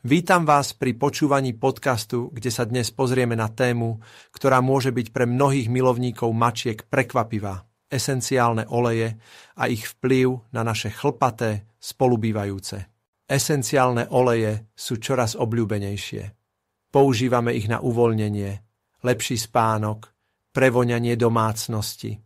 Vítam vás pri počúvaní podcastu, kde sa dnes pozrieme na tému, ktorá môže byť pre mnohých milovníkov mačiek prekvapivá. Esenciálne oleje a ich vplyv na naše chlpaté spolubývajúce. Esenciálne oleje sú čoraz obľúbenejšie. Používame ich na uvoľnenie, lepší spánok, prevoňanie domácnosti.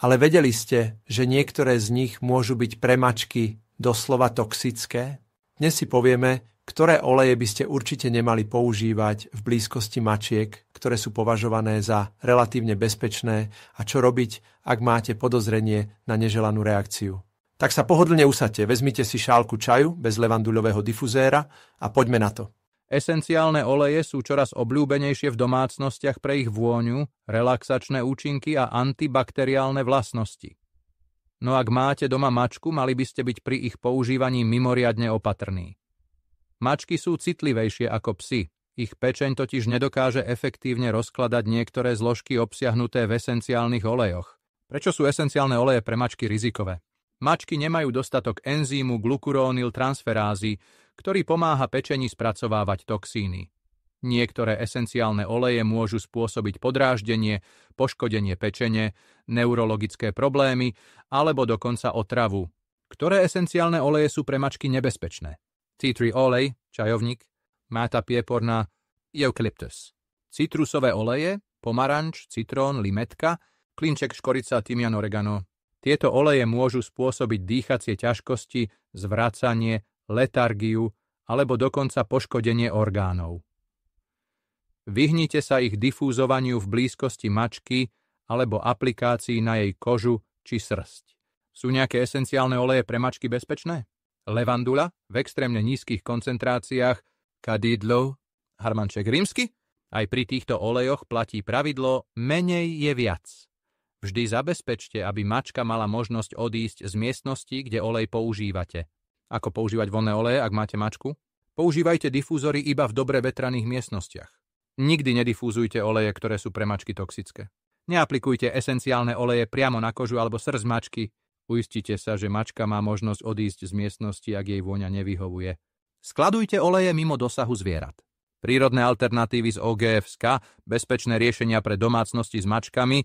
Ale vedeli ste, že niektoré z nich môžu byť pre mačky doslova toxické? Dnes si povieme, ktoré oleje by ste určite nemali používať v blízkosti mačiek, ktoré sú považované za relatívne bezpečné a čo robiť, ak máte podozrenie na neželanú reakciu. Tak sa pohodlne usaďte, vezmite si šálku čaju bez levanduľového difuzéra a poďme na to. Esenciálne oleje sú čoraz obľúbenejšie v domácnostiach pre ich vôňu, relaxačné účinky a antibakteriálne vlastnosti. No ak máte doma mačku, mali by ste byť pri ich používaní mimoriadne opatrní. Mačky sú citlivejšie ako psi. Ich pečeň totiž nedokáže efektívne rozkladať niektoré zložky obsiahnuté v esenciálnych olejoch. Prečo sú esenciálne oleje pre mačky rizikové? Mačky nemajú dostatok enzýmu glukuronyltransferázy, ktorý pomáha pečeni spracovávať toxíny. Niektoré esenciálne oleje môžu spôsobiť podráždenie, poškodenie pečene, neurologické problémy alebo dokonca otravu. Ktoré esenciálne oleje sú pre mačky nebezpečné? Tea tree olej, čajovník, máta pieporná, eukalyptus. Citrusové oleje, pomaranč, citrón, limetka, klinček, škorica, tymian, oregano. Tieto oleje môžu spôsobiť dýchacie ťažkosti, zvracanie, letargiu alebo dokonca poškodenie orgánov. Vyhnite sa ich difúzovaniu v blízkosti mačky alebo aplikácií na jej kožu či srsť. Sú nejaké esenciálne oleje pre mačky bezpečné? Levandula v extrémne nízkych koncentráciách, kadidlo, harmanček rímsky? Aj pri týchto olejoch platí pravidlo menej je viac. Vždy zabezpečte, aby mačka mala možnosť odísť z miestnosti, kde olej používate. Ako používať vonné oleje, ak máte mačku? Používajte difúzory iba v dobre vetraných miestnostiach. Nikdy nedifúzujte oleje, ktoré sú pre mačky toxické. Neaplikujte esenciálne oleje priamo na kožu alebo srst mačky. Uistite sa, že mačka má možnosť odísť z miestnosti, ak jej vôňa nevyhovuje. Skladujte oleje mimo dosahu zvierat. Prírodné alternatívy z OGF.sk, bezpečné riešenia pre domácnosti s mačkami.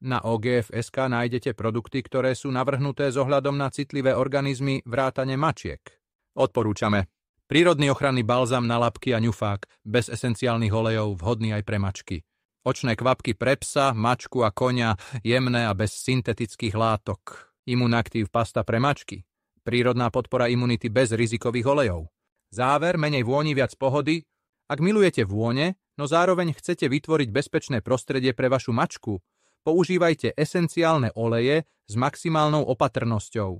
Na OGF.sk nájdete produkty, ktoré sú navrhnuté s ohľadom na citlivé organizmy vrátane mačiek. Odporúčame. Prírodný ochranný balzám na labky a ňufák, bez esenciálnych olejov, vhodný aj pre mačky. Očné kvapky pre psa, mačku a koňa, jemné a bez syntetických látok. Imunaktív pasta pre mačky. Prírodná podpora imunity bez rizikových olejov. Záver, menej vôni, viac pohody. Ak milujete vône, no zároveň chcete vytvoriť bezpečné prostredie pre vašu mačku, používajte esenciálne oleje s maximálnou opatrnosťou.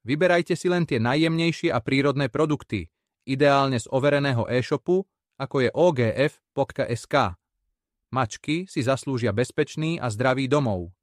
Vyberajte si len tie najjemnejšie a prírodné produkty, ideálne z overeného e-shopu, ako je OGF.sk. Mačky si zaslúžia bezpečný a zdravý domov.